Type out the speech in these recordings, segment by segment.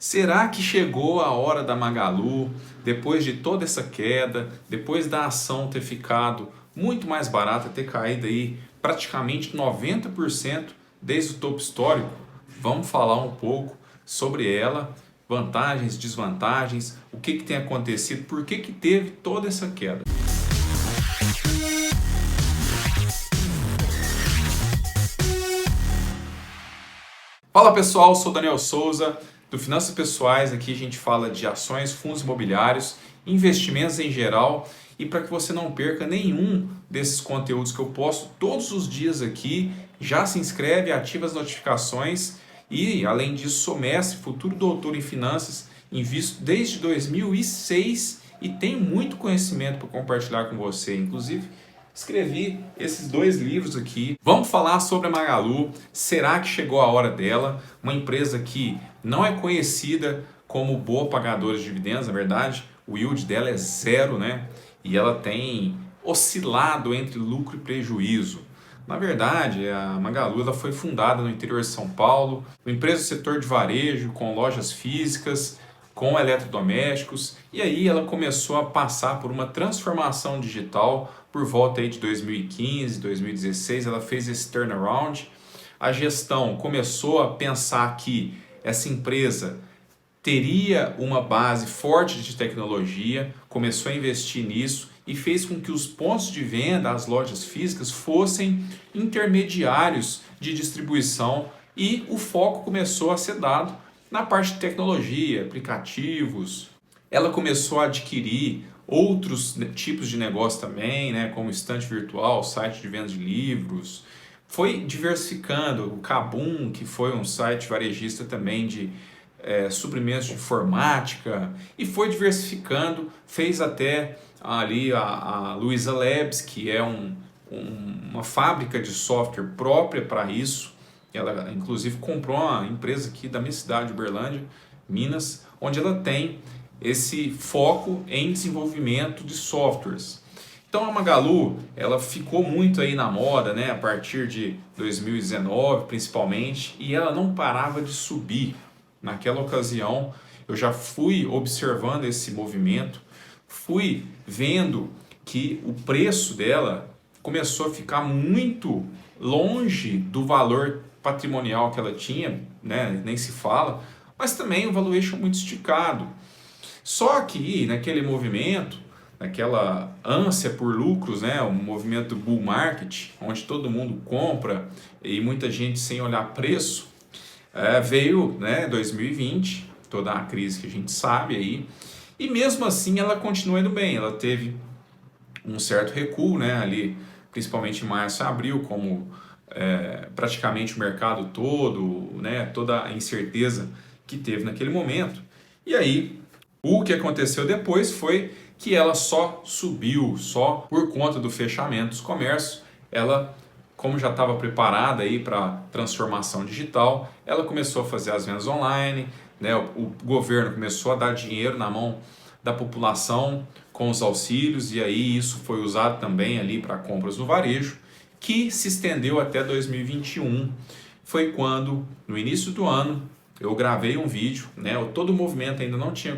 Será que chegou a hora da Magalu, depois de toda essa queda, depois da ação ter ficado muito mais barata, ter caído aí praticamente 90% desde o topo histórico? Vamos falar um pouco sobre ela, vantagens, desvantagens, o que tem acontecido, por que teve toda essa queda. Fala pessoal, sou Daniel Souza do Finanças Pessoais. Aqui a gente fala de ações, fundos imobiliários, investimentos em geral, e para que você não perca nenhum desses conteúdos que eu posto todos os dias aqui, já se inscreve, ativa as notificações e além disso sou mestre, futuro doutor em finanças, invisto desde 2006 e tenho muito conhecimento para compartilhar com você, inclusive escrevi esses dois livros aqui. Vamos falar sobre a Magalu. Será que chegou a hora dela? Uma empresa que não é conhecida como boa pagadora de dividendos, na verdade, o yield dela é zero, né? E ela tem oscilado entre lucro e prejuízo. Na verdade, a Magalu ela foi fundada no interior de São Paulo, uma empresa do setor de varejo, com lojas físicas, com eletrodomésticos, e aí ela começou a passar por uma transformação digital por volta aí de 2015, 2016, ela fez esse turnaround. A gestão começou a pensar que essa empresa teria uma base forte de tecnologia, começou a investir nisso e fez com que os pontos de venda, as lojas físicas, fossem intermediários de distribuição e o foco começou a ser dado na parte de tecnologia, aplicativos. Ela começou a adquirir outros tipos de negócio também, né, como estante virtual, site de venda de livros. Foi diversificando. O Kabum, que foi um site varejista também de suprimentos de informática, e foi diversificando, fez até ali a Luiza Labs, que é uma fábrica de software própria para isso. Ela inclusive comprou uma empresa aqui da minha cidade, Uberlândia, Minas, onde ela tem esse foco em desenvolvimento de softwares. Então a Magalu, ela ficou muito aí na moda, né, a partir de 2019 principalmente, e ela não parava de subir. Naquela ocasião eu já fui observando esse movimento, fui vendo que o preço dela começou a ficar muito longe do valor patrimonial que ela tinha, né, nem se fala, mas também um valuation muito esticado. Só que naquele movimento, naquela ânsia por lucros, né, um movimento bull market, onde todo mundo compra e muita gente sem olhar preço, veio, né, 2020, toda a crise que a gente sabe aí, e mesmo assim ela continua indo bem. Ela teve um certo recuo, né, ali, principalmente em março e abril, como praticamente o mercado todo, né, toda a incerteza que teve naquele momento. E aí, o que aconteceu depois foi que ela só subiu, só por conta do fechamento dos comércios. Ela, como já estava preparada aí para transformação digital, ela começou a fazer as vendas online, né? O governo começou a dar dinheiro na mão da população com os auxílios, e aí isso foi usado também ali para compras no varejo, que se estendeu até 2021. Foi quando, no início do ano, eu gravei um vídeo, né? Todo o movimento ainda não tinha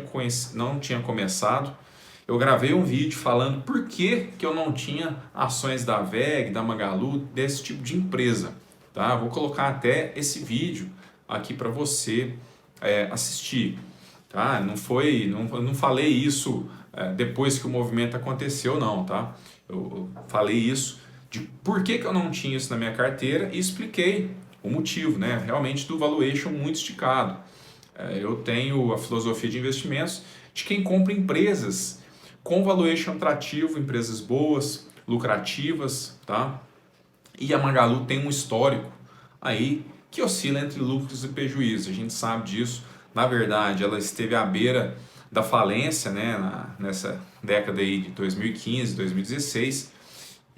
começado. Eu gravei um vídeo falando por que eu não tinha ações da WEG, da Magalu, desse tipo de empresa. Tá? Vou colocar até esse vídeo aqui para você assistir. Tá? Não falei isso depois que o movimento aconteceu, não. Tá? Eu falei isso de por que eu não tinha isso na minha carteira e expliquei o motivo, né? Realmente do valuation muito esticado. Eu tenho a filosofia de investimentos de quem compra empresas com valuation atrativo, empresas boas, lucrativas, tá? E a Magalu tem um histórico aí que oscila entre lucros e prejuízos. A gente sabe disso. Na verdade, ela esteve à beira da falência, né, nessa década aí de 2015, 2016.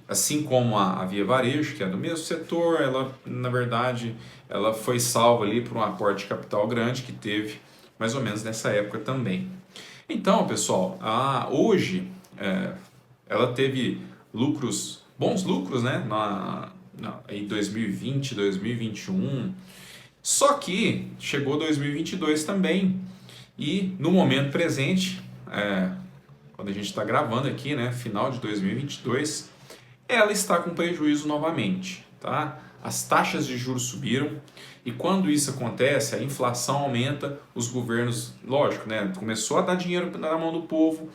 Assim como a Via Varejo, que é do mesmo setor, ela, na verdade, ela foi salva ali por um aporte de capital grande que teve mais ou menos nessa época também. Então, pessoal, hoje ela teve lucros, bons lucros, né, em 2020, 2021, só que chegou 2022 também E no momento presente, quando a gente está gravando aqui, né, final de 2022, ela está com prejuízo novamente, tá? As taxas de juros subiram e quando isso acontece, a inflação aumenta, os governos, lógico, né, começou a dar dinheiro na mão do povo,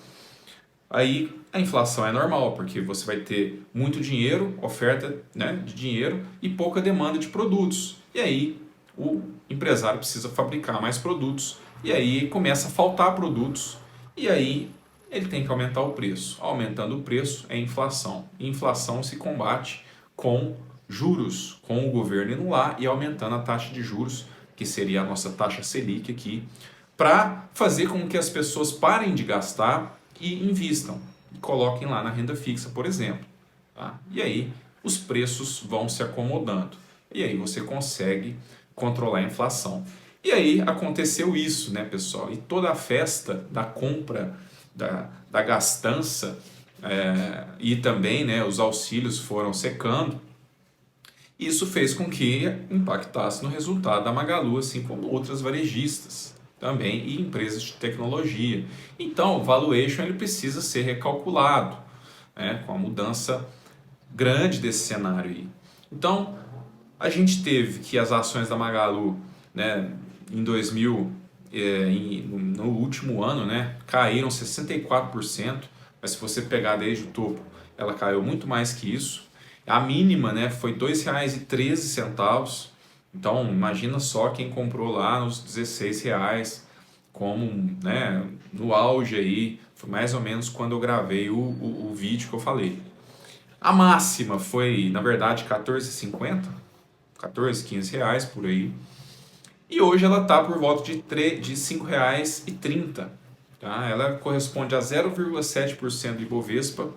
aí a inflação é normal, porque você vai ter muito dinheiro, oferta, né, de dinheiro e pouca demanda de produtos. E aí o empresário precisa fabricar mais produtos e aí começa a faltar produtos e aí ele tem que aumentar o preço. Aumentando o preço é inflação. E inflação se combate com juros, com o governo indo lá e aumentando a taxa de juros, que seria a nossa taxa Selic aqui, para fazer com que as pessoas parem de gastar e invistam. E coloquem lá na renda fixa, por exemplo. Tá? E aí os preços vão se acomodando. E aí você consegue controlar a inflação. E aí aconteceu isso, né, pessoal? E toda a festa da compra, da gastança, e também, né, os auxílios foram secando. Isso fez com que impactasse no resultado da Magalu, assim como outras varejistas também e empresas de tecnologia. Então, o valuation ele precisa ser recalculado, né, com a mudança grande desse cenário aí. Então, a gente teve que as ações da Magalu, né, em 2000, no último ano, né, caíram 64%, mas se você pegar desde o topo, ela caiu muito mais que isso. A mínima, né, foi R$ 2,13. Então, imagina só quem comprou lá nos R$ 16, como, né, no auge aí, foi mais ou menos quando eu gravei o vídeo que eu falei. A máxima foi, na verdade, R$ 14,50, 14, 15 reais por aí. E hoje ela está por volta de R$ 5,30. Tá? Ela corresponde a 0,7% de Ibovespa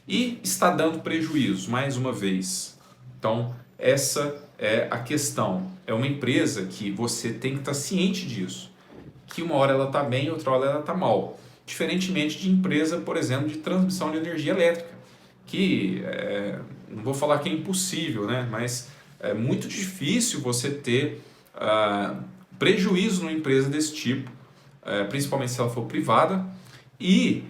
e está dando prejuízo, mais uma vez. Então, essa é a questão. É uma empresa que você tem que estar ciente disso. Que uma hora ela está bem, outra hora ela está mal. Diferentemente de empresa, por exemplo, de transmissão de energia elétrica. Que, não vou falar que é impossível, né? Mas é muito difícil você ter prejuízo numa empresa desse tipo, principalmente se ela for privada, e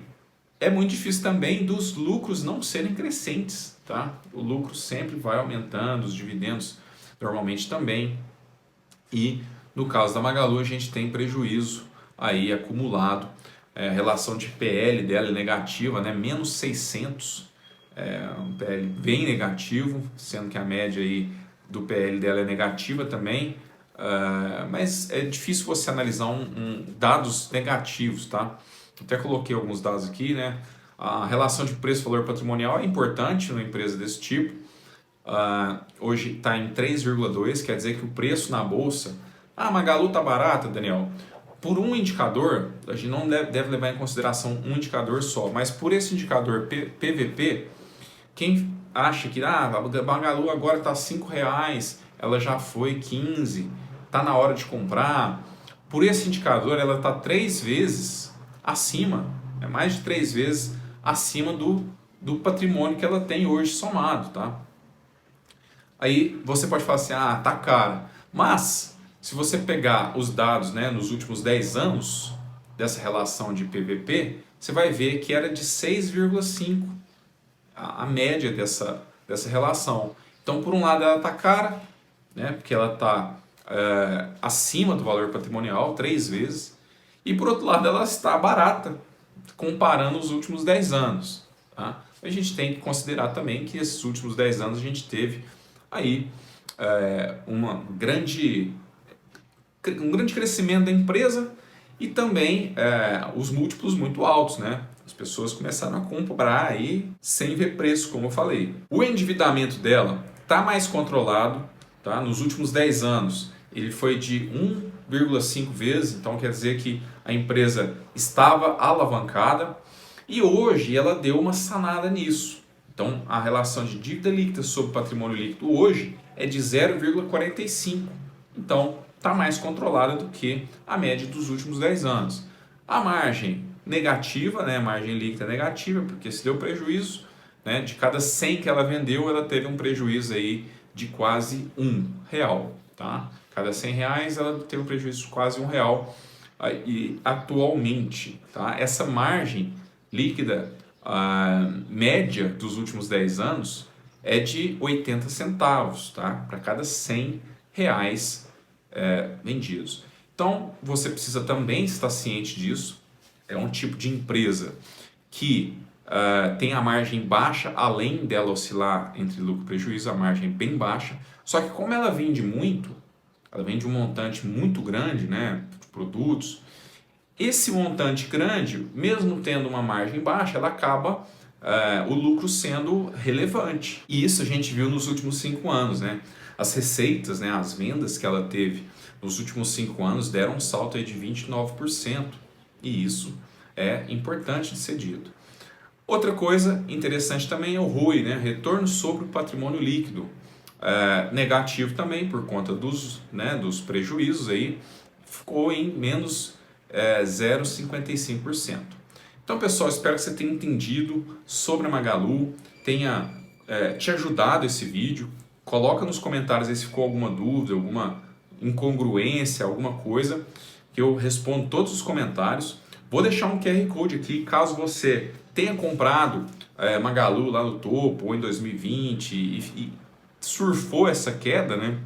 é muito difícil também dos lucros não serem crescentes, tá? O lucro sempre vai aumentando, os dividendos normalmente também, e no caso da Magalu a gente tem prejuízo aí acumulado, a relação de PL dela é negativa, né? Menos 600, um PL bem negativo, sendo que a média aí do PL dela é negativa também, mas é difícil você analisar dados negativos, tá? Até coloquei alguns dados aqui, né? A relação de preço-valor patrimonial é importante numa empresa desse tipo. Hoje está em 3,2, quer dizer que o preço na bolsa... Ah, Magalu tá barata, Daniel. Por um indicador, a gente não deve levar em consideração um indicador só, mas por esse indicador PVP, quem acha que a Magalu agora está R$5, ela já foi 15, está na hora de comprar. Por esse indicador, ela está 3 vezes acima, mais de 3 vezes acima do patrimônio que ela tem hoje somado, tá? Aí você pode falar assim, tá cara. Mas, se você pegar os dados, né, nos últimos 10 anos dessa relação de PVP, você vai ver que era de 6,5 a média dessa relação. Então, por um lado, ela está cara, né, porque ela está acima do valor patrimonial, 3 vezes, e por outro lado, ela está barata, comparando os últimos 10 anos. Tá? A gente tem que considerar também que esses últimos 10 anos a gente teve aí um grande crescimento da empresa e também os múltiplos muito altos, né? As pessoas começaram a comprar aí sem ver preço, como eu falei. O endividamento dela está mais controlado, tá? Nos últimos 10 anos ele foi de 1,5 vezes, então quer dizer que a empresa estava alavancada e hoje ela deu uma sanada nisso. Então a relação de dívida líquida sobre patrimônio líquido hoje é de 0,45. Então está mais controlada do que a média dos últimos 10 anos. A margem negativa, né, a margem líquida negativa, porque se deu prejuízo, né, de cada 100 que ela vendeu, ela teve um prejuízo aí de quase R$1. Tá? Cada R$100 ela teve um prejuízo de quase R$1. e atualmente, tá? Essa margem líquida média dos últimos 10 anos é de 80 centavos, tá? Para cada 100 reais vendidos. Então, você precisa também estar ciente disso. É um tipo de empresa que tem a margem baixa, além dela oscilar entre lucro e prejuízo, a margem é bem baixa. Só que como ela vende muito, ela vende um montante muito grande, né, de produtos, esse montante grande, mesmo tendo uma margem baixa, ela acaba o lucro sendo relevante. E isso a gente viu nos últimos 5 anos, né? As receitas, né, as vendas que ela teve nos últimos 5 anos deram um salto aí de 29%. E isso é importante de ser dito. Outra coisa interessante também é o ROI, né? Retorno sobre o patrimônio líquido. Negativo também por conta dos prejuízos aí, ficou em menos 0,55%. Então, pessoal, espero que você tenha entendido sobre a Magalu, tenha te ajudado esse vídeo. Coloca nos comentários aí se ficou alguma dúvida, alguma incongruência, alguma coisa, que eu respondo todos os comentários. Vou deixar um QR Code aqui, caso você tenha comprado Magalu lá no topo, ou em 2020, e surfou essa queda, né?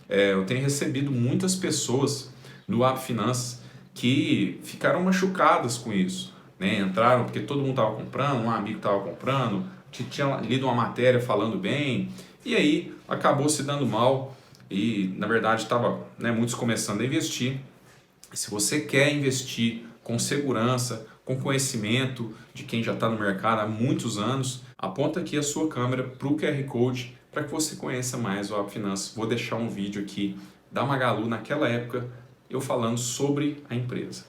Eu tenho recebido muitas pessoas no App Finanças que ficaram machucadas com isso, né? Entraram porque todo mundo estava comprando, um amigo estava comprando, tinha lido uma matéria falando bem, e aí acabou se dando mal e, na verdade, estava, né, muitos começando a investir. Se você quer investir com segurança, com conhecimento de quem já está no mercado há muitos anos, aponta aqui a sua câmera para o QR Code para que você conheça mais o App Finanças. Vou deixar um vídeo aqui da Magalu naquela época eu falando sobre a empresa.